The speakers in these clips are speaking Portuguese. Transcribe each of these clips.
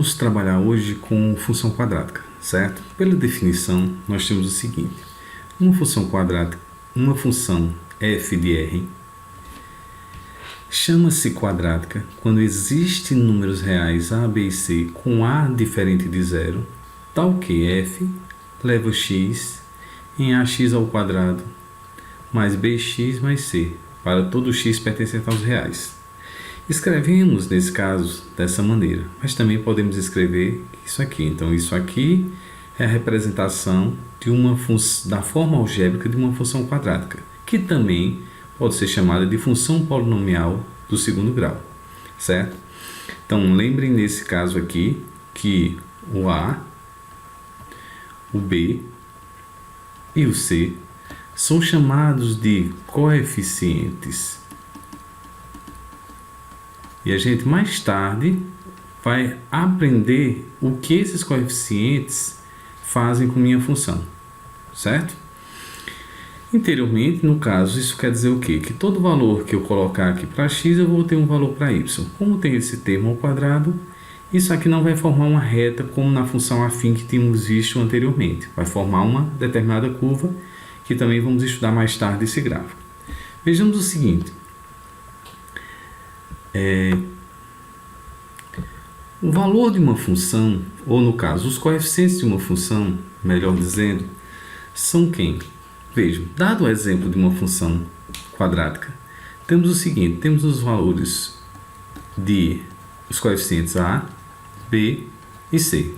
vamos trabalhar hoje com função quadrática, certo? Pela definição, nós temos o seguinte: uma função quadrática, uma função f de r, chama-se quadrática quando existem números reais a, b e c com a diferente de zero, tal que f leva x em ax ao quadrado mais bx mais c, para todo x pertencente aos reais. Escrevemos, nesse caso, dessa maneira, mas também podemos escrever isso aqui. Então, isso aqui é a representação de da forma algébrica de uma função quadrática, que também pode ser chamada de função polinomial do segundo grau, certo? Então, lembrem nesse caso aqui que o A, o B e o C são chamados de coeficientes. E a gente mais tarde vai aprender o que esses coeficientes fazem com minha função, certo? Interiormente, no caso, isso quer dizer o quê? Que todo valor que eu colocar aqui para x, eu vou ter um valor para y. Como tem esse termo ao quadrado, isso aqui não vai formar uma reta como na função afim que tínhamos visto anteriormente. Vai formar uma determinada curva, que também vamos estudar mais tarde esse gráfico. Vejamos o seguinte. O valor de uma função, ou no caso, os coeficientes de uma função, melhor dizendo, são quem? Vejam, dado o exemplo de uma função quadrática, temos o seguinte: temos os valores de os coeficientes a, b e c.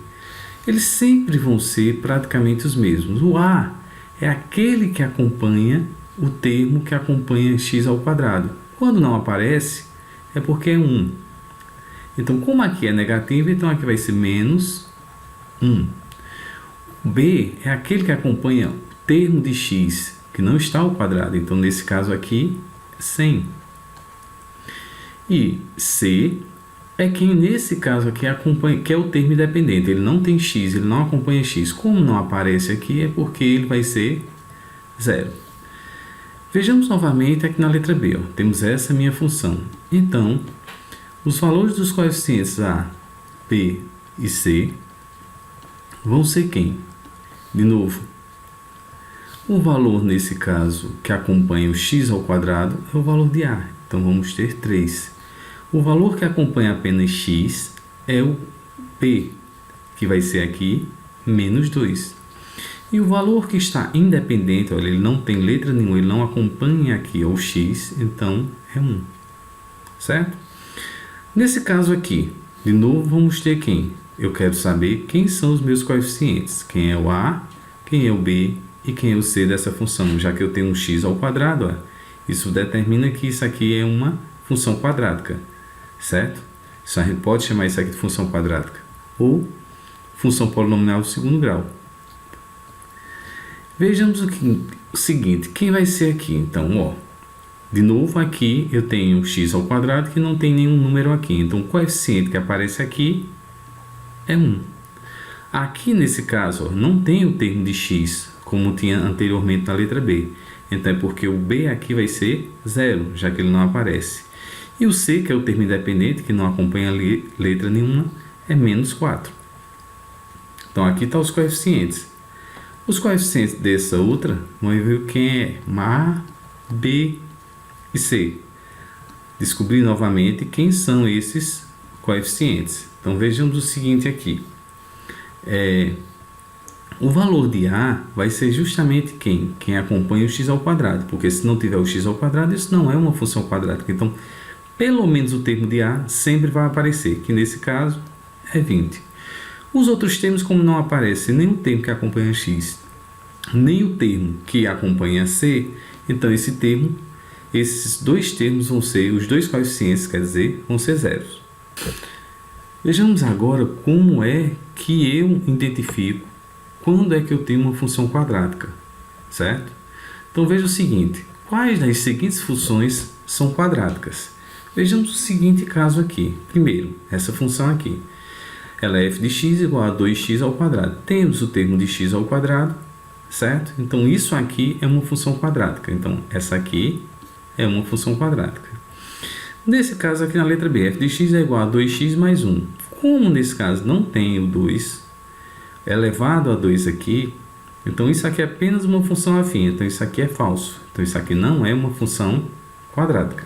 Eles sempre vão ser praticamente os mesmos. O a é aquele que acompanha o termo que acompanha x ao quadrado. Quando não aparece, é porque é 1. Então, como aqui é negativo, então aqui vai ser menos 1. O b é aquele que acompanha o termo de x, que não está ao quadrado. Então, nesse caso aqui, 100. E c é quem, nesse caso aqui, acompanha, que é o termo independente. Ele não tem x, ele não acompanha x. Como não aparece aqui, é porque ele vai ser 0. Vejamos novamente aqui na letra B. Temos essa minha função. Então, os valores dos coeficientes a, b e c vão ser quem? De novo, o valor, nesse caso, que acompanha o x ao quadrado é o valor de a. Então, vamos ter 3. O valor que acompanha apenas x é o p, que vai ser aqui menos 2. E o valor que está independente, olha, ele não tem letra nenhuma, ele não acompanha aqui o x, então é 1. Certo? Nesse caso aqui, de novo, vamos ter quem? Eu quero saber quem são os meus coeficientes. Quem é o a, quem é o b e quem é o c dessa função. Já que eu tenho um x ao quadrado, ó, isso determina que isso aqui é uma função quadrática. Certo? Isso a gente pode chamar isso aqui de função quadrática. Ou função polinomial do segundo grau. Vejamos o seguinte, quem vai ser aqui? Então, ó, de novo aqui eu tenho x ao quadrado que não tem nenhum número aqui. Então, o coeficiente que aparece aqui é 1. Aqui, nesse caso, ó, não tem o termo de x, como tinha anteriormente na letra B. Então, é porque o b aqui vai ser 0, já que ele não aparece. E o c, que é o termo independente, que não acompanha letra nenhuma, é menos 4. Então, aqui estão os coeficientes. Os coeficientes dessa outra, vamos ver quem é a, b e c. Descobrir novamente quem são esses coeficientes. Então, vejamos o seguinte aqui. O valor de a vai ser justamente quem? Quem acompanha o x ao quadrado. Porque se não tiver o x ao quadrado, isso não é uma função quadrática. Então, pelo menos o termo de a sempre vai aparecer, que nesse caso é 20. Os outros termos, como não aparece nem o termo que acompanha x, nem o termo que acompanha c, então esses dois termos vão ser, os dois coeficientes, quer dizer, vão ser zeros. Vejamos agora como é que eu identifico quando é que eu tenho uma função quadrática, certo? Então veja o seguinte, quais das seguintes funções são quadráticas? Vejamos o seguinte caso aqui. Primeiro, essa função aqui. Ela é f de x igual a 2x ao quadrado. Temos o termo de x ao quadrado, certo? Então, isso aqui é uma função quadrática. Então, essa aqui é uma função quadrática. Nesse caso aqui na letra B, f de x é igual a 2x mais 1. Como nesse caso não tem o 2 elevado a 2 aqui, então isso aqui é apenas uma função afim, então isso aqui é falso. Então isso aqui não é uma função quadrática.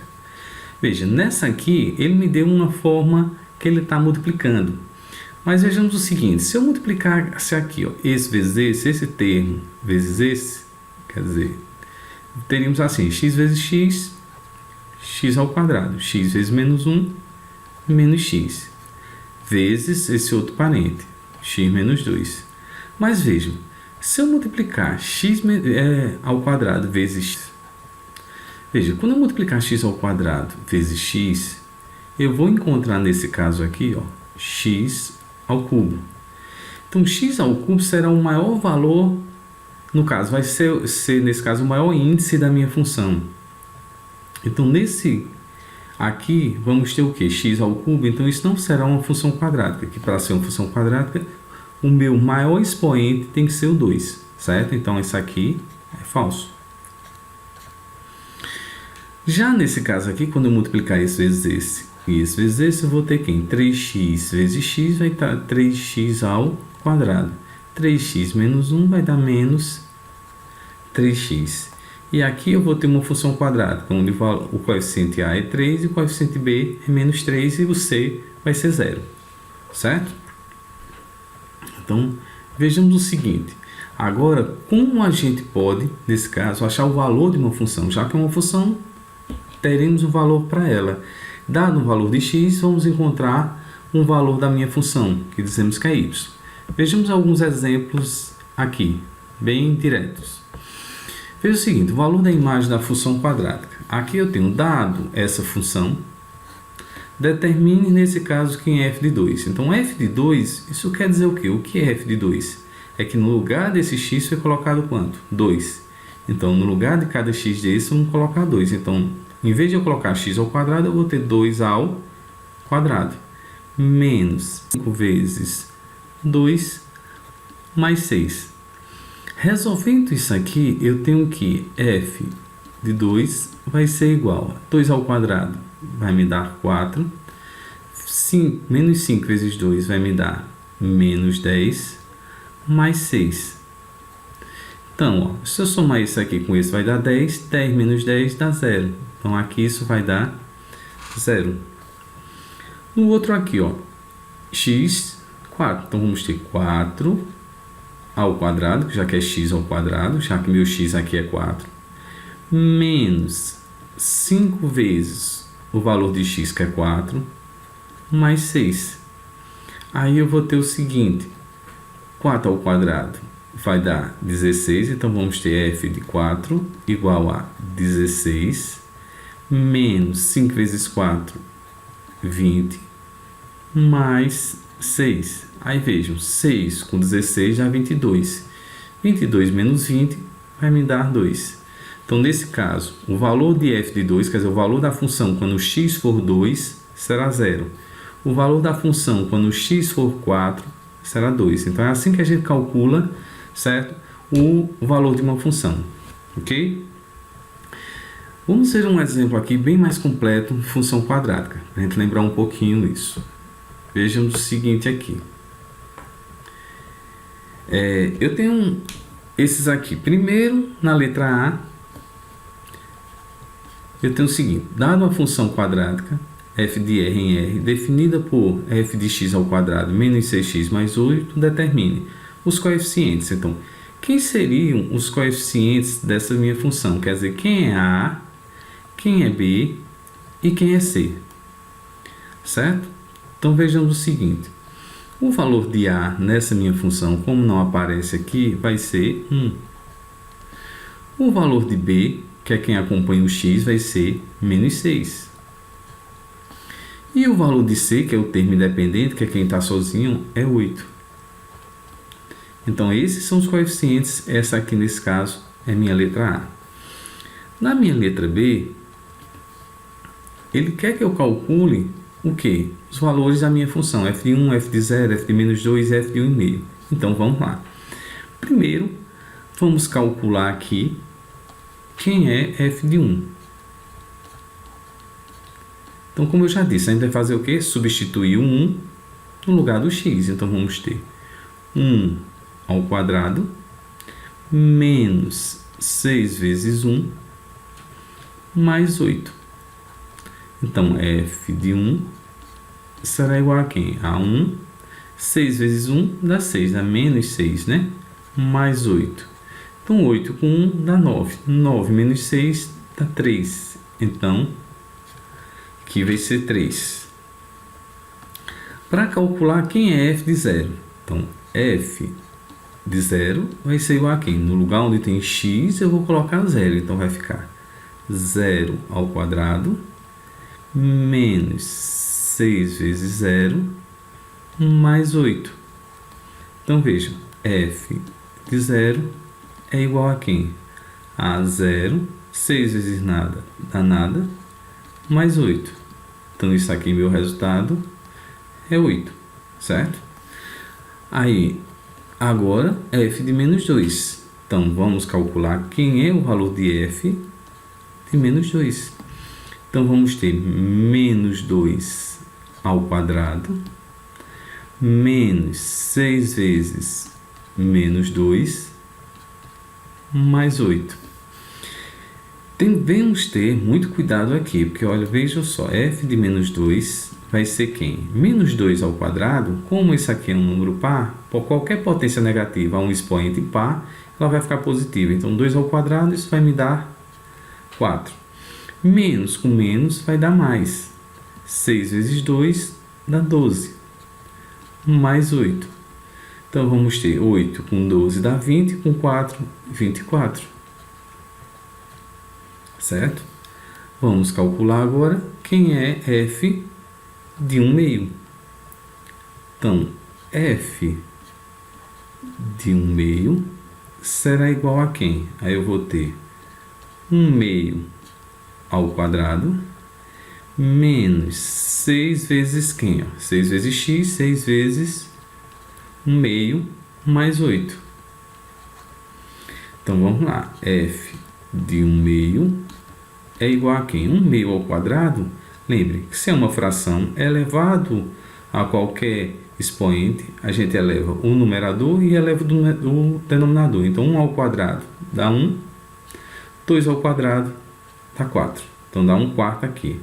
Veja, nessa aqui ele me deu uma forma que ele está multiplicando. Mas vejamos o seguinte, se eu multiplicasse aqui, ó, esse vezes esse termo vezes esse, quer dizer, teríamos assim, x vezes x, x ao quadrado, x vezes menos 1, menos x, vezes esse outro parente, x menos 2. Mas vejam, se eu multiplicar x ao quadrado vezes x, veja, quando eu multiplicar x ao quadrado vezes x, eu vou encontrar nesse caso aqui, ó, x ao cubo. Então, x ao cubo será o maior valor, no caso, vai ser nesse caso, o maior índice da minha função. Então, nesse aqui, vamos ter o que? X ao cubo, então isso não será uma função quadrática, que para ser uma função quadrática, o meu maior expoente tem que ser o 2, certo? Então, isso aqui é falso. Já nesse caso aqui, quando eu multiplicar esse vezes esse e esse vezes esse, eu vou ter quem? 3x vezes x vai estar 3x ao quadrado. 3x menos 1 vai dar menos 3x. E aqui eu vou ter uma função quadrática, onde o coeficiente a é 3 e o coeficiente b é menos 3 e o c vai ser 0. Certo? Então, vejamos o seguinte. Agora, como a gente pode, nesse caso, achar o valor de uma função? Já que é uma função, teremos um valor para ela. Dado o valor de x, vamos encontrar um valor da minha função, que dizemos que é y. Vejamos alguns exemplos aqui, bem diretos. Veja o seguinte, o valor da imagem da função quadrática. Aqui eu tenho dado essa função, determine nesse caso quem é f de 2. Então, f de 2, isso quer dizer o quê? O que é f de 2? É que no lugar desse x foi colocado quanto? 2. Então, no lugar de cada x desse, vamos colocar 2. Então, em vez de eu colocar x ao quadrado, eu vou ter 2 ao quadrado. Menos 5 vezes 2 mais 6. Resolvendo isso aqui, eu tenho que f de 2 vai ser igual a 2 ao quadrado, vai me dar 4. Menos 5 vezes 2 vai me dar menos 10, mais 6. Então, ó, se eu somar isso aqui com esse, vai dar 10. 10 menos 10 dá 0. Então, aqui isso vai dar 0. No outro aqui, ó, x, 4. Então, vamos ter 4 ao quadrado, já que é x ao quadrado, já que meu x aqui é 4, menos 5 vezes o valor de x, que é 4, mais 6. Aí eu vou ter o seguinte, 4 ao quadrado vai dar 16, então vamos ter f de 4 igual a 16, menos 5 vezes 4, 20, mais 6. Aí vejam, 6 com 16 dá 22. 22 menos 20 vai me dar 2. Então, nesse caso, o valor de f de 2, quer dizer, o valor da função quando x for 2, será 0. O valor da função quando x for 4, será 2. Então, é assim que a gente calcula, certo? O valor de uma função. Ok? Vamos ver um exemplo aqui bem mais completo de função quadrática, para a gente lembrar um pouquinho isso. Vejamos o seguinte aqui. Eu tenho esses aqui. Primeiro, na letra A, eu tenho o seguinte. Dado uma função quadrática, f de r em r, definida por f de x ao quadrado menos 6x mais 8, determine os coeficientes. Então, quem seriam os coeficientes dessa minha função? Quer dizer, quem é A, quem é B e quem é C. Certo? Então, vejamos o seguinte. O valor de A nessa minha função, como não aparece aqui, vai ser 1. O valor de B, que é quem acompanha o x, vai ser menos 6. E o valor de C, que é o termo independente, que é quem está sozinho, é 8. Então, esses são os coeficientes. Essa aqui, nesse caso, é minha letra A. Na minha letra B, ele quer que eu calcule o quê? Os valores da minha função, f de 1, f de 0, f de menos 2 e f de 1,5. Então, vamos lá. Primeiro, vamos calcular aqui quem é f de 1. Então, como eu já disse, a gente vai fazer o quê? Substituir o 1 no lugar do x. Então, vamos ter 1 ao quadrado menos 6 vezes 1 mais 8. Então, f de 1 será igual a quem? A 1. 6 vezes 1 dá 6, dá menos 6, né? Mais 8. Então, 8 com 1 dá 9. 9 menos 6 dá 3. Então, aqui vai ser 3. Para calcular quem é f de 0. Então, f de 0 vai ser igual a quem? No lugar onde tem x, eu vou colocar 0. Então, vai ficar 0 ao quadrado menos 6 vezes 0 mais 8. Então, vejam, f de 0 é igual a quem? A 0, 6 vezes nada dá nada, mais 8. Então, isso aqui, meu resultado, é 8, certo? Aí, agora, f de menos 2. Então, vamos calcular quem é o valor de f de menos 2. Então, vamos ter menos 2 ao quadrado menos 6 vezes menos 2 mais 8. Devemos ter muito cuidado aqui, porque olha, veja só, f de menos 2 vai ser quem? Menos 2 ao quadrado, como isso aqui é um número par, por qualquer potência negativa a um expoente par, ela vai ficar positiva. Então, 2 ao quadrado, isso vai me dar 4. Menos com menos vai dar mais. 6 vezes 2 dá 12. Mais 8. Então, vamos ter 8 com 12 dá 20, com 4, 24. Certo? Vamos calcular agora quem é f de 1 meio. Então, f de 1 meio será igual a quem? Aí eu vou ter 1 meio ao quadrado menos 6 vezes quem? 6 vezes x, 6 vezes 1 meio mais 8. Então, vamos lá. F de 1 meio é igual a quem? 1 meio ao quadrado. Lembre que se é uma fração elevado a qualquer expoente, a gente eleva o numerador e eleva o denominador. Então, 1 ao quadrado dá 1, 2 ao quadrado dá 4. Então, dá 1/4 aqui.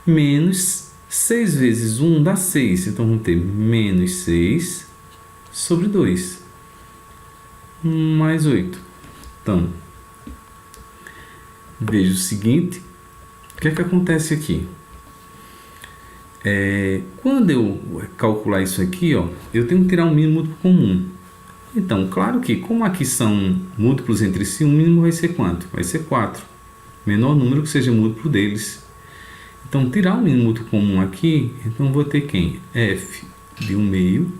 Menos 6 vezes 1 dá 6. Então, vamos ter menos 6 sobre 2. Mais 8. Então, veja o seguinte. O que é que acontece aqui? Quando eu calcular isso aqui, ó, eu tenho que tirar um mínimo múltiplo comum. Então, claro que, como aqui são múltiplos entre si, o mínimo vai ser quanto? Vai ser 4. Menor número que seja múltiplo deles. Então, tirar o mínimo múltiplo comum aqui, então eu vou ter quem? F de 1 meio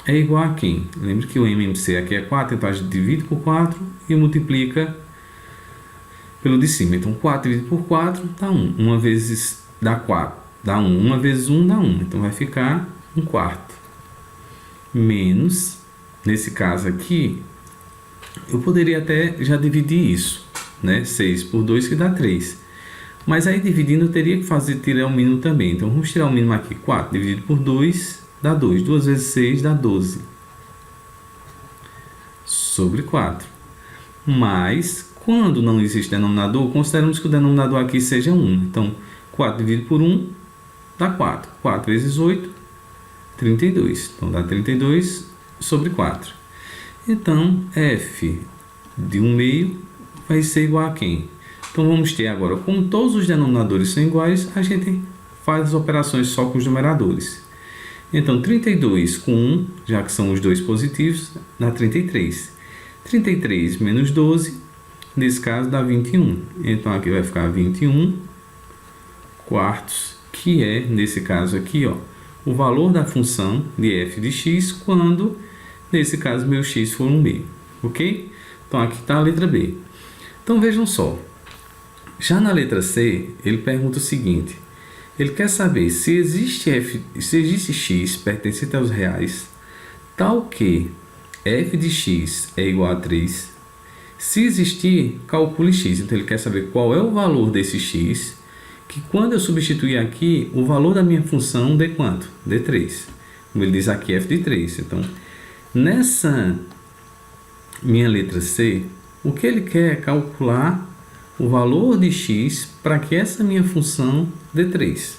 é igual a quem? Lembre que o MMC aqui é 4, então a gente divide por 4 e multiplica pelo de cima. Então, 4 dividido por 4 dá 1. 1 vezes dá 4, dá 1. 1 vezes 1 dá 1. Então, vai ficar 1/4. Menos, nesse caso aqui, eu poderia até já dividir isso, né? 6 por 2 que dá 3. Mas aí, dividindo, eu teria que tirar o mínimo também. Então, vamos tirar o mínimo aqui. 4 dividido por 2 dá 2. 2 vezes 6 dá 12. Sobre 4. Mas, quando não existe denominador, consideramos que o denominador aqui seja 1. Então, 4 dividido por 1 dá 4. 4 vezes 8, 32. Então, dá 32 sobre 4. Então, f de 1 meio vai ser igual a quem? Então, vamos ter agora, como todos os denominadores são iguais, a gente faz as operações só com os numeradores. Então, 32 com 1, já que são os dois positivos, dá 33. 33 menos 12, nesse caso, dá 21. Então, aqui vai ficar 21 quartos, que é, nesse caso aqui, ó, o valor da função de f de x quando, nesse caso, meu x for 1 meio. Ok? Então, aqui está a letra B. Então, vejam só. Já na letra C, ele pergunta o seguinte. Ele quer saber se existe x pertencente aos reais, tal que f de x é igual a 3. Se existir, calcule x. Então, ele quer saber qual é o valor desse x, que quando eu substituir aqui, o valor da minha função dê quanto? Dê 3. Como ele diz aqui, f de 3. Então, nessa minha letra C, o que ele quer é calcular o valor de x para que essa minha função dê 3.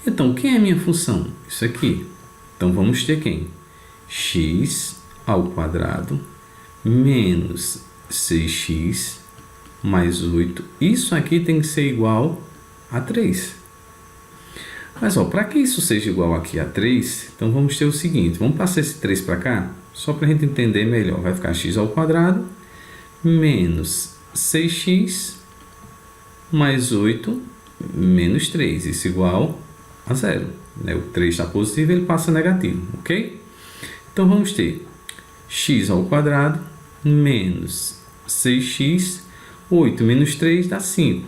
Então, quem é minha função? Isso aqui. Então, vamos ter quem? X ao quadrado menos 6x mais 8. Isso aqui tem que ser igual a 3. Mas, para que isso seja igual aqui a 3, então vamos ter o seguinte. Vamos passar esse 3 para cá, só para a gente entender melhor. Vai ficar x ao quadrado menos 6x mais 8 menos 3. Isso igual a 0. O 3 está positivo, ele passa negativo, ok? Então, vamos ter x ao quadrado menos 6x, 8 menos 3 dá 5,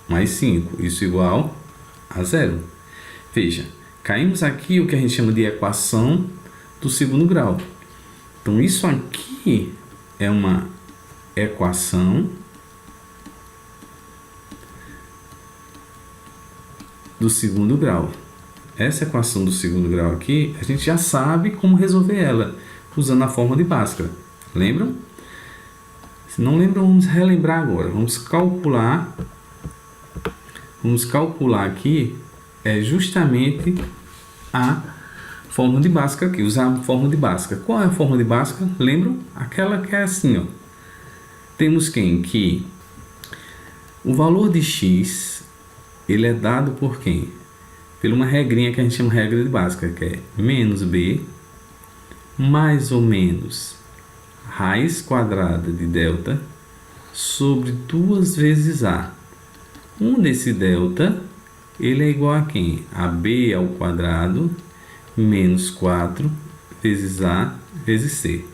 mais 5, isso igual a 0. Veja, caímos aqui o que a gente chama de equação do segundo grau. Então, isso aqui é uma equação do segundo grau. Essa equação do segundo grau aqui, a gente já sabe como resolver ela, usando a fórmula de Bhaskara. Lembram? Se não lembram, vamos relembrar agora. Vamos calcular aqui justamente a fórmula de Bhaskara aqui, usar a fórmula de Bhaskara. Qual é a fórmula de Bhaskara? Lembram? Aquela que é assim, ó. Temos que o valor de x, ele é dado por quem? Por uma regrinha que a gente chama de regra de Bhaskara, que é menos b mais ou menos raiz quadrada de delta sobre 2 vezes a. Desse delta, ele é igual a quem? A b ao quadrado menos 4 vezes a vezes c.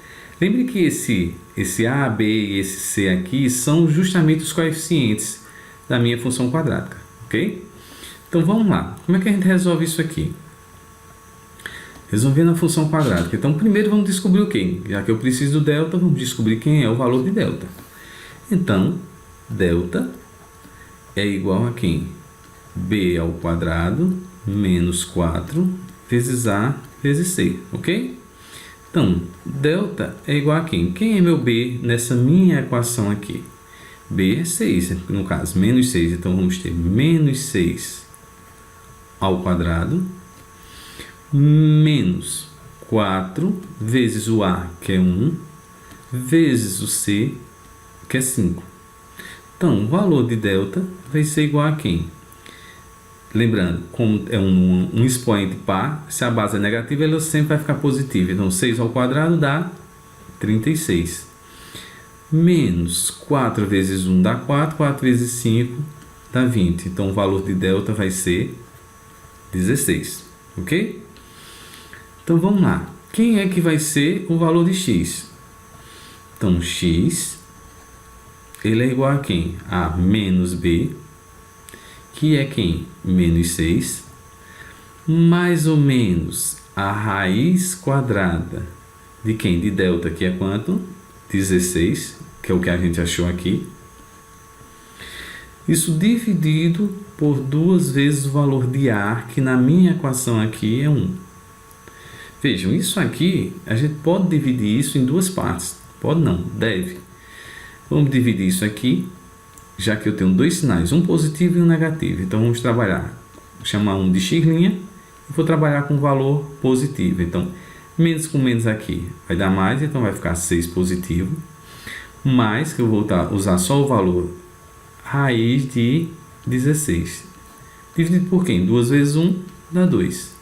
Lembre que esse a, b e esse c aqui são justamente os coeficientes da minha função quadrática, ok? Então, vamos lá. Como é que a gente resolve isso aqui? Resolvendo a função quadrática. Então, primeiro vamos descobrir o quê? Já que eu preciso do delta, vamos descobrir quem é o valor de delta. Então, delta é igual a quem? B ao quadrado menos 4 vezes A vezes C, ok? Então, delta é igual a quem? Quem é meu B nessa minha equação aqui? B é 6, no caso, menos 6. Então, vamos ter menos 6 ao quadrado menos 4 vezes o A, que é 1, vezes o C, que é 5. Então, o valor de delta vai ser igual a quem? Lembrando, como é um expoente par, se a base é negativa, ela sempre vai ficar positiva. Então, 6 ao quadrado dá 36. Menos 4 vezes 1 dá 4, 4 vezes 5 dá 20. Então, o valor de delta vai ser 16, ok? Então, vamos lá. Quem é que vai ser o valor de x? Então, x, ele é igual a quem? A menos b, que é quem? Menos 6, mais ou menos a raiz quadrada de quem? De delta, que é quanto? 16, que é o que a gente achou aqui. Isso dividido por 2 vezes o valor de A, que na minha equação aqui é 1. Vejam, isso aqui, a gente pode dividir isso em 2 partes. Pode não, deve. Vamos dividir isso aqui, já que eu tenho 2 sinais, um positivo e um negativo. Então, vamos trabalhar, vou chamar um de x' e vou trabalhar com valor positivo. Então, menos com menos aqui vai dar mais, então vai ficar 6 positivo. Mais, que eu vou usar só o valor raiz de 16. Dividido por quem? 2 vezes 1 dá 2.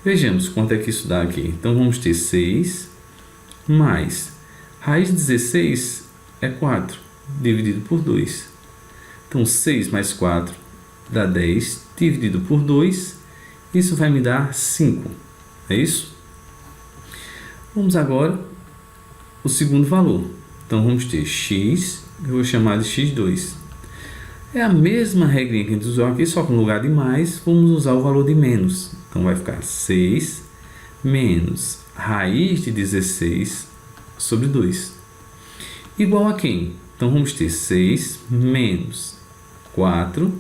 Vejamos quanto é que isso dá aqui. Então, vamos ter 6 mais raiz de 16 é 4, dividido por 2. Então, 6 mais 4 dá 10, dividido por 2, isso vai me dar 5. É isso? Vamos agora o segundo valor. Então, vamos ter x, eu vou chamar de x2. É a mesma regrinha que a gente usou aqui, só que no lugar de mais, vamos usar o valor de menos. Então, vai ficar 6 menos raiz de 16 sobre 2. Igual a quem? Então, vamos ter 6 menos 4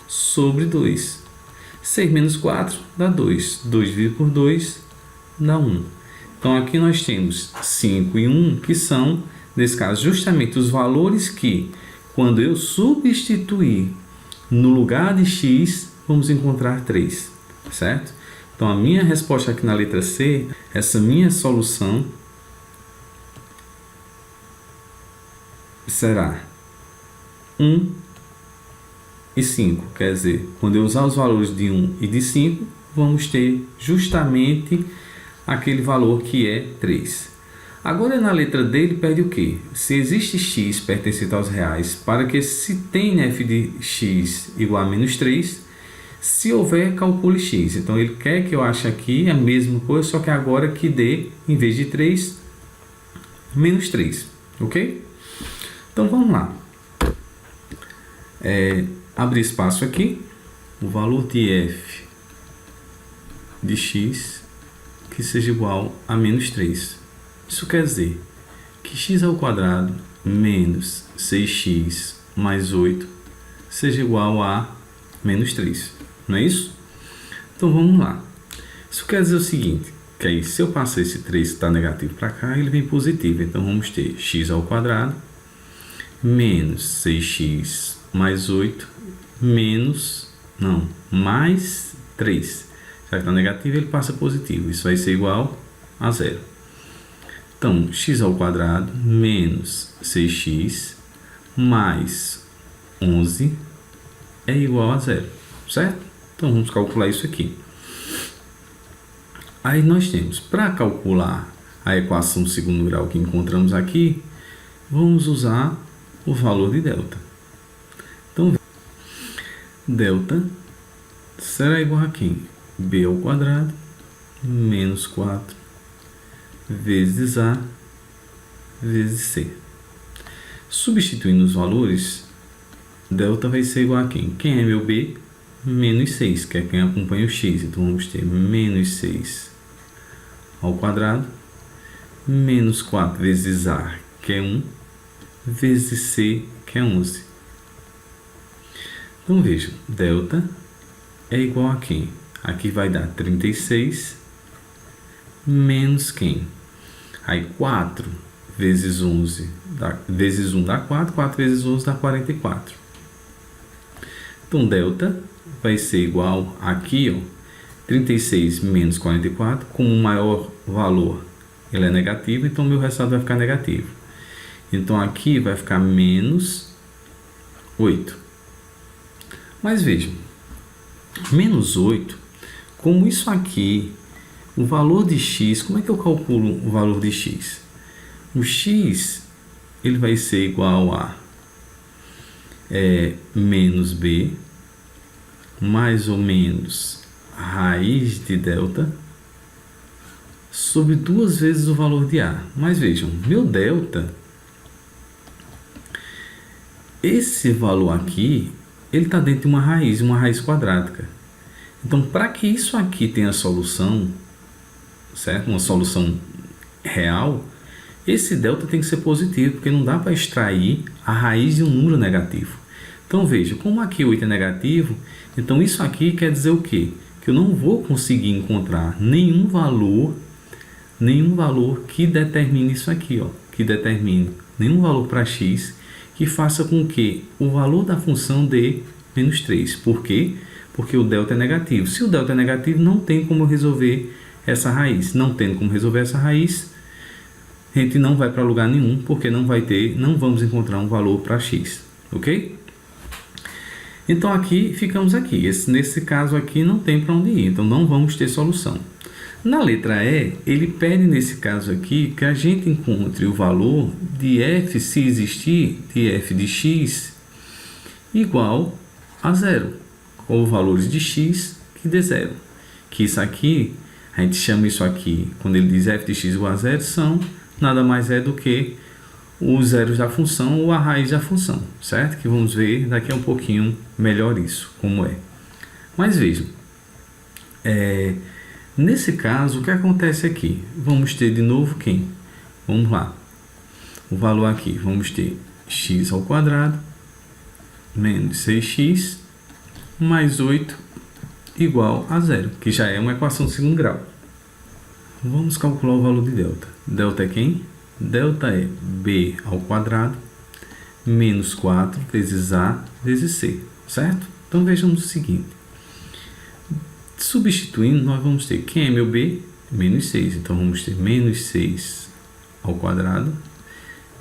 sobre 2. 6 menos 4 dá 2. 2 dividido por 2 dá 1. Então, aqui nós temos 5 e 1, que são, nesse caso, justamente os valores que, quando eu substituir no lugar de x, vamos encontrar 3, certo? Então, a minha resposta aqui na letra C, essa minha solução será 1 e 5. Quer dizer, quando eu usar os valores de 1 e de 5, vamos ter justamente aquele valor que é 3. Agora, na letra D, ele pede o quê? Se existe x pertencente aos reais, para que se tem f de x igual a menos 3, se houver, calcule x. Então, ele quer que eu ache aqui a mesma coisa, só que agora que dê, em vez de 3, menos 3. Ok? Então, vamos lá. Abrir espaço aqui. O valor de f de x que seja igual a menos 3. Isso quer dizer que x ao quadrado menos 6x mais 8 seja igual a menos 3. Não é isso? Então, vamos lá. Isso quer dizer o seguinte, que aí se eu passar esse 3 que está negativo para cá, ele vem positivo. Então, vamos ter x ao quadrado menos 6x mais 8 mais 3. Já que está negativo, ele passa positivo. Isso vai ser igual a 0. Então, x ao quadrado menos 6x mais 11 é igual a 0, certo? Então, vamos calcular isso aqui. Aí nós temos, para calcular a equação do segundo grau que encontramos aqui, vamos usar o valor de delta. Então, delta será igual a quem? B ao quadrado menos 4 vezes A vezes C. Substituindo os valores, delta vai ser igual a quem? Quem é meu B? Menos 6, que é quem acompanha o x. Então, vamos ter menos 6 ao quadrado menos 4 vezes A, que é 1, vezes C, que é 11. Então, vejam, delta é igual a quem? Aqui vai dar 36 menos quem? Aí 4 vezes 11 vezes 1 dá 4, 4 vezes 11 dá 44. Então, delta vai ser igual aqui, ó, 36 menos 44, como o maior valor ele é negativo, então meu resultado vai ficar negativo. Então, aqui vai ficar menos 8. Mas vejam, menos 8, como isso aqui, o valor de x, como é que eu calculo o valor de x? O x, ele vai ser igual a menos b, mais ou menos raiz de delta, sobre 2 vezes o valor de a. Mas vejam, meu delta, esse valor aqui, ele está dentro de uma raiz quadrática. Então, para que isso aqui tenha solução, certo? Uma solução real, esse delta tem que ser positivo, porque não dá para extrair a raiz de um número negativo. Então, veja, como aqui 8 é negativo, então isso aqui quer dizer o quê? Que eu não vou conseguir encontrar nenhum valor que determine isso aqui, ó, que determine nenhum valor para x que faça com que o valor da função dê menos 3. Por quê? Porque o delta é negativo. Se o delta é negativo, não tem como resolver essa raiz. Não tendo como resolver essa raiz, a gente não vai para lugar nenhum, porque não vamos encontrar um valor para x. Ok? Então, aqui, ficamos aqui. Nesse caso aqui, não tem para onde ir. Então, não vamos ter solução. Na letra E, ele pede, nesse caso aqui, que a gente encontre o valor de f, se existir, de f de x, igual a 0. Ou valores de x que dê 0. Que isso aqui, a gente chama isso aqui, quando ele diz f de x igual a 0, são nada mais é do que os zeros da função ou a raiz da função, certo? Que vamos ver daqui a um pouquinho melhor isso, como é. Mas vejam, nesse caso, o que acontece aqui? Vamos ter de novo quem? Vamos lá. O valor aqui, vamos ter x ao quadrado menos 6x mais 8 igual a zero, que já é uma equação de segundo grau. Vamos calcular o valor de delta. Delta é quem? Delta é b ao quadrado menos 4 vezes a vezes c, certo? Então vejamos o seguinte. Substituindo, nós vamos ter, quem é meu b? Menos 6. Então vamos ter menos 6 ao quadrado,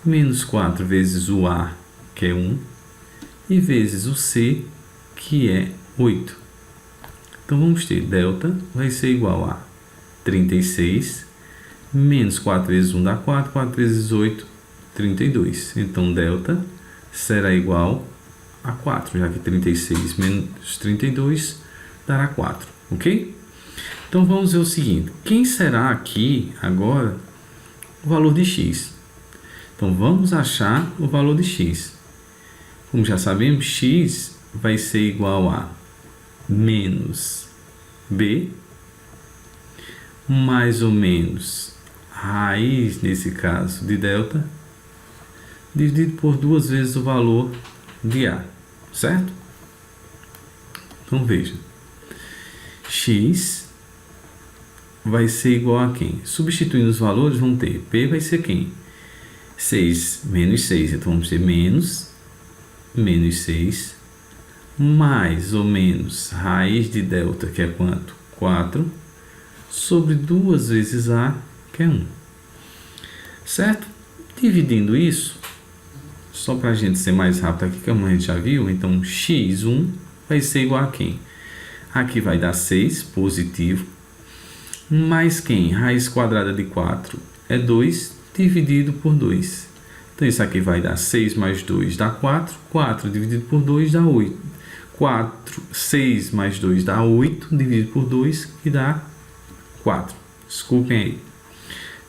menos 4 vezes o a, que é 1, e vezes o c, que é 8. Então vamos ter delta vai ser igual a 36, menos 4 vezes 1 dá 4, 4 vezes 8, 32. Então delta será igual a 4, já que 36 menos 32 dará 4, ok? Então vamos ver o seguinte, quem será aqui agora o valor de x? Então vamos achar o valor de x. Como já sabemos, x vai ser igual a menos b mais ou menos raiz, nesse caso, de delta, dividido por 2 vezes o valor de a, certo? Então veja, x vai ser igual a quem? Substituindo os valores, vamos ter p vai ser quem? 6 menos 6, então vamos ter menos 6, mais ou menos raiz de delta, que é quanto? 4, sobre 2 vezes a, que é 1. Certo? Dividindo isso, só para a gente ser mais rápido aqui, como a gente já viu, então x1 vai ser igual a quem? Aqui vai dar 6, positivo, mais quem? Raiz quadrada de 4 é 2, dividido por 2. Então isso aqui vai dar 6 mais 2 dá 4, 4 dividido por 2 dá 8. 6 mais 2 dá 8, dividido por 2, que dá 4. Desculpem aí.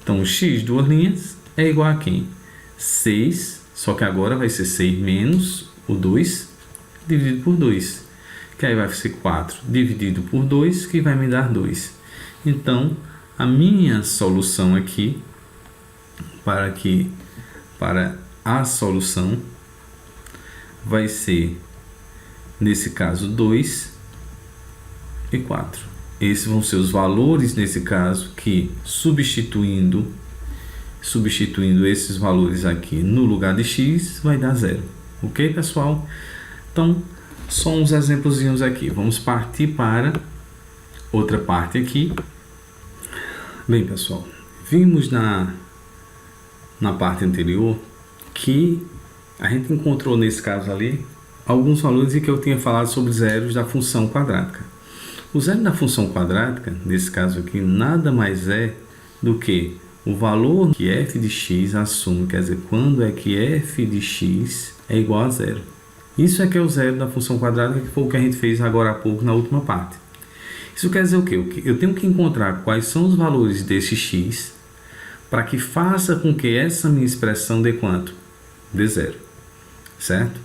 Então, o x, duas linhas, é igual a quem? 6, só que agora vai ser 6 menos o 2, dividido por 2. Que aí vai ser 4 dividido por 2, que vai me dar 2. Então, a minha solução aqui, para a solução, vai ser, nesse caso, 2 e 4. Esses vão ser os valores, nesse caso, que substituindo esses valores aqui no lugar de x, vai dar 0. Ok, pessoal? Então, só uns exemplozinhos aqui. Vamos partir para outra parte aqui. Bem, pessoal, vimos na parte anterior que a gente encontrou, nesse caso ali, alguns valores em que eu tinha falado sobre zeros da função quadrática. O zero da função quadrática, nesse caso aqui, nada mais é do que o valor que f de x assume, quer dizer, quando é que f de x é igual a zero. Isso é que é o zero da função quadrática, que foi o que a gente fez agora há pouco na última parte. Isso quer dizer o quê? Eu tenho que encontrar quais são os valores desse x para que faça com que essa minha expressão dê quanto? Dê zero, certo?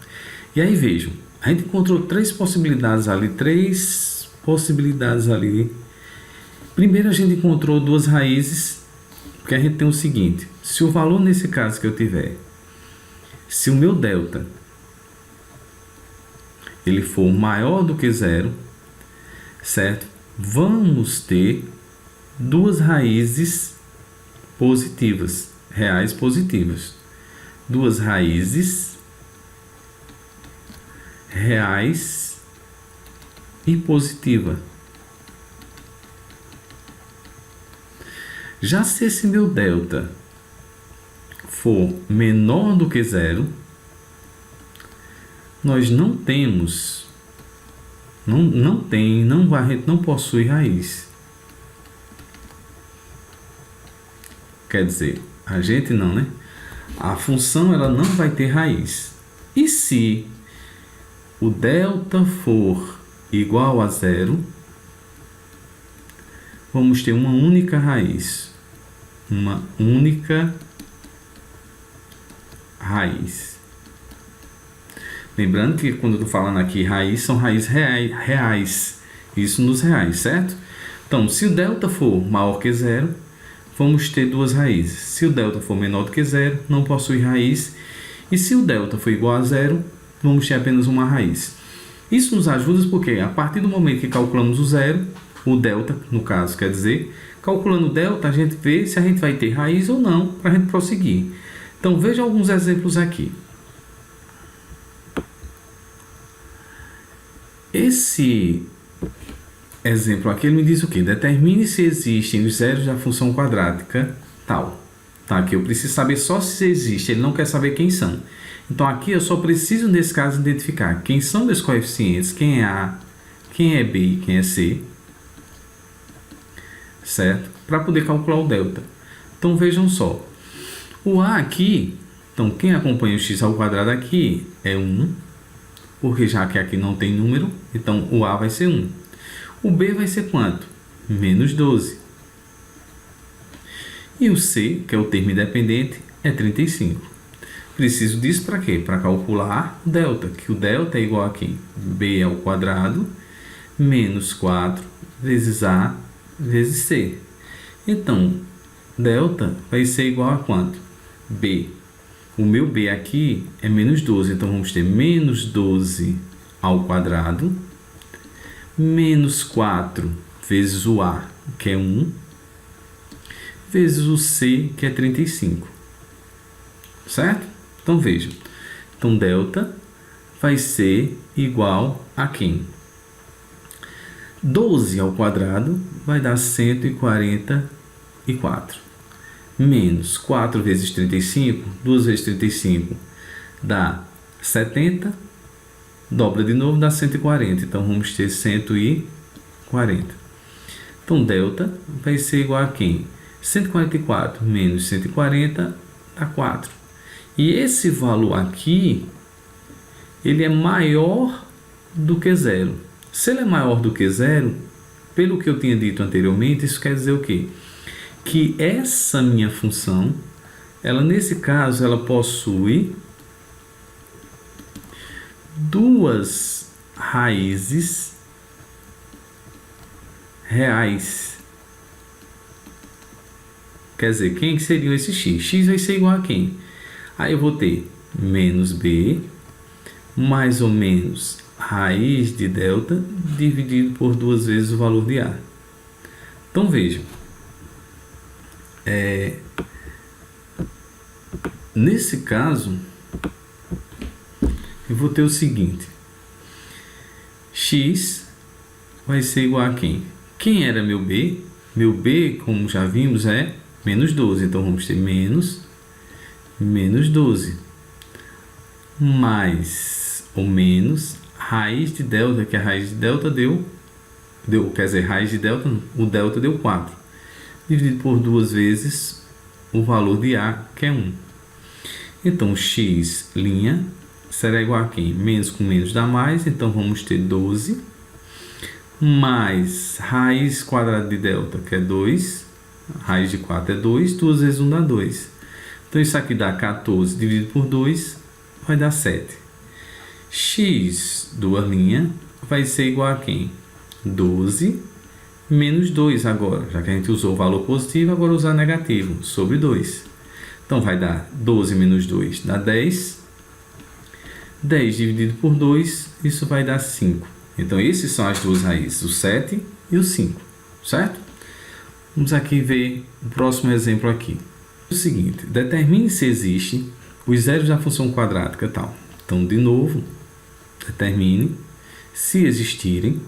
E aí vejam, a gente encontrou três possibilidades ali. Primeiro a gente encontrou duas raízes, porque a gente tem o seguinte, se o valor nesse caso que eu tiver, se o meu delta ele for maior do que zero, certo? Vamos ter duas raízes positivas, reais positivas. Duas raízes reais e positiva. Já se esse meu delta for menor do que zero, nós não temos, a gente não possui raiz. Quer dizer, a gente não, né? A função ela não vai ter raiz. E se o delta for igual a zero, vamos ter uma única raiz. Uma única raiz. Lembrando que quando eu estou falando aqui raiz, são raízes reais. Isso nos reais, certo? Então, se o delta for maior que zero, vamos ter duas raízes. Se o delta for menor do que zero, não possui raiz. E se o delta for igual a zero, vamos ter apenas uma raiz. Isso nos ajuda porque a partir do momento que calculamos o zero, o delta, no caso, quer dizer, calculando o delta, a gente vê se a gente vai ter raiz ou não para a gente prosseguir. Então, veja alguns exemplos aqui. Esse exemplo aqui, ele me diz o quê? Determine se existem os zeros da função quadrática tal. Tá, aqui eu preciso saber só se existe, ele não quer saber quem são. Então, aqui eu só preciso, nesse caso, identificar quem são meus coeficientes, quem é A, quem é B e quem é C, certo? Para poder calcular o delta. Então, vejam só. O A aqui, então, quem acompanha o x ao quadrado aqui é 1, porque já que aqui não tem número, então o A vai ser 1. O B vai ser quanto? Menos 12. E o C, que é o termo independente, é 35. Preciso disso para quê? Para calcular o delta, que o delta é igual a quem? B ao quadrado menos 4 vezes A vezes C. Então, delta vai ser igual a quanto? B. O meu B aqui é menos 12, então vamos ter menos 12 ao quadrado menos 4 vezes o A, que é 1, vezes o C, que é 35. Certo? Então, vejam. Então, delta vai ser igual a quem? 12 ao quadrado vai dar 144. Menos 4 vezes 35, 2 vezes 35 dá 70. Dobra de novo, dá 140. Então, vamos ter 140. Então, delta vai ser igual a quem? 144 menos 140 dá 4. E esse valor aqui, ele é maior do que zero. Se ele é maior do que zero, pelo que eu tinha dito anteriormente, isso quer dizer o quê? Que essa minha função, ela nesse caso, ela possui duas raízes reais. Quer dizer, quem seriam esses x? X vai ser igual a quem? Aí eu vou ter menos b mais ou menos raiz de delta dividido por 2 vezes o valor de A. Então, vejam. Nesse caso, eu vou ter o seguinte. X vai ser igual a quem? Quem era meu B? Meu B, como já vimos, é menos 12. Então, vamos ter menos 12. Mais ou menos raiz de delta, que a raiz de delta quer dizer, raiz de delta, o delta deu 4. Dividido por 2 vezes o valor de A, que é 1. Então, x' será igual a quem? Menos com menos dá mais, então vamos ter 12. Mais raiz quadrada de delta, que é 2. Raiz de 4 é 2, 2 vezes 1 dá 2. Então, isso aqui dá 14 dividido por 2, vai dar 7. X, duas linhas, vai ser igual a quem? 12 menos 2 agora. Já que a gente usou o valor positivo, agora usar negativo, sobre 2. Então, vai dar 12 menos 2, dá 10. 10 dividido por 2, isso vai dar 5. Então, esses são as duas raízes, o 7 e o 5, certo? Vamos aqui ver o próximo exemplo aqui. O seguinte, determine se existe os zeros da função quadrática tal. Então, de novo, determine se existirem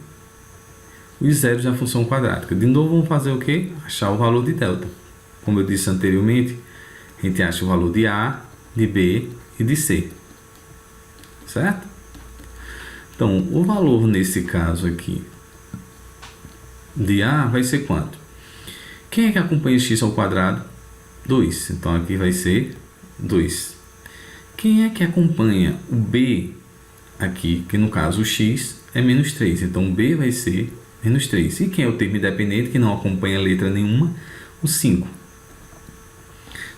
os zeros da função quadrática. De novo, vamos fazer o quê? Achar o valor de delta. Como eu disse anteriormente, a gente acha o valor de A, de B e de C. Certo? Então, o valor nesse caso aqui de A vai ser quanto? Quem é que acompanha x ao quadrado? 2. Então, aqui vai ser 2. Quem é que acompanha o B aqui? Que no caso o x é menos 3. Então, o B vai ser menos 3. E quem é o termo independente que não acompanha letra nenhuma? O 5.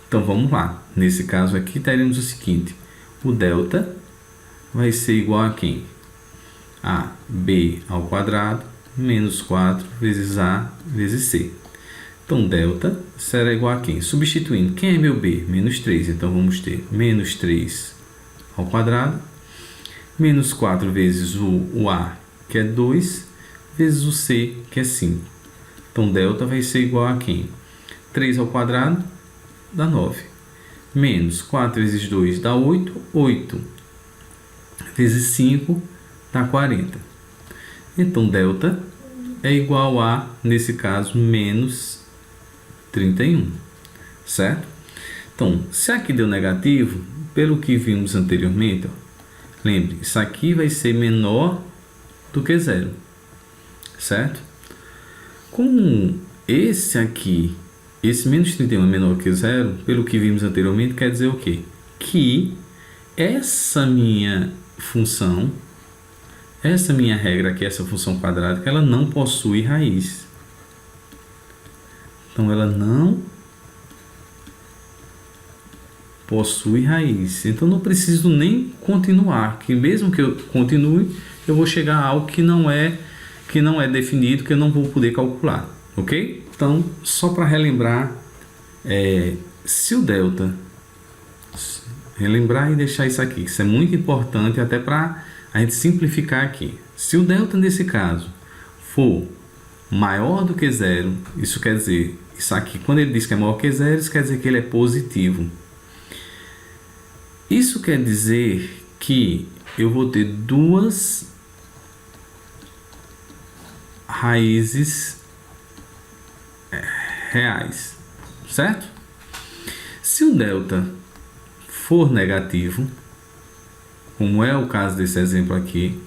Então, vamos lá. Nesse caso aqui, teremos o seguinte. O delta vai ser igual a quem? A B ao quadrado menos 4 vezes A vezes C. Então, delta será igual a quem? Substituindo, quem é meu B? Menos 3. Então, vamos ter menos 3 ao quadrado menos 4 vezes o A, que é 2, vezes o C, que é 5. Então, delta vai ser igual a quem? 3 ao quadrado dá 9. Menos 4 vezes 2 dá 8. 8 vezes 5 dá 40. Então, delta é igual a, nesse caso, menos 31. Certo? Então, se aqui deu negativo, pelo que vimos anteriormente, lembre, isso aqui vai ser menor do que zero. Certo? Como esse aqui, esse menos 31 é menor que zero, pelo que vimos anteriormente, quer dizer o quê? Que essa minha função, essa minha regra aqui, essa função quadrática, ela não possui raiz. Então, ela não possui raiz. Então, não preciso nem continuar, que mesmo que eu continue, eu vou chegar a algo que não é definido, que eu não vou poder calcular, ok? Então, só para relembrar, se o delta, relembrar e deixar isso aqui, isso é muito importante até para a gente simplificar aqui. Se o delta, nesse caso, for maior do que zero, isso quer dizer, isso aqui, quando ele diz que é maior que zero, isso quer dizer que ele é positivo. Isso quer dizer que eu vou ter duas raízes reais, certo? Se o delta for negativo, como é o caso desse exemplo aqui,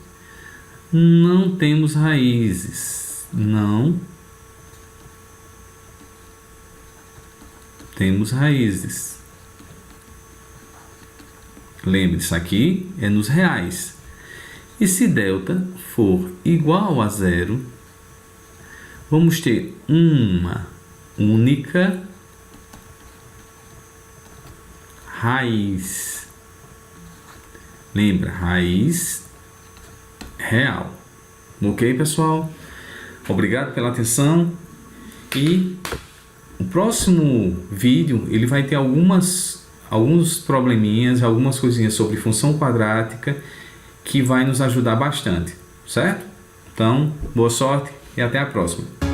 não temos raízes, não temos raízes. Lembre, isso aqui é nos reais. E se delta for igual a zero, vamos ter uma única raiz. Lembra, raiz real. Ok, pessoal? Obrigado pela atenção. E o próximo vídeo ele vai ter alguns probleminhas, algumas coisinhas sobre função quadrática que vai nos ajudar bastante, certo? Então, boa sorte e até a próxima.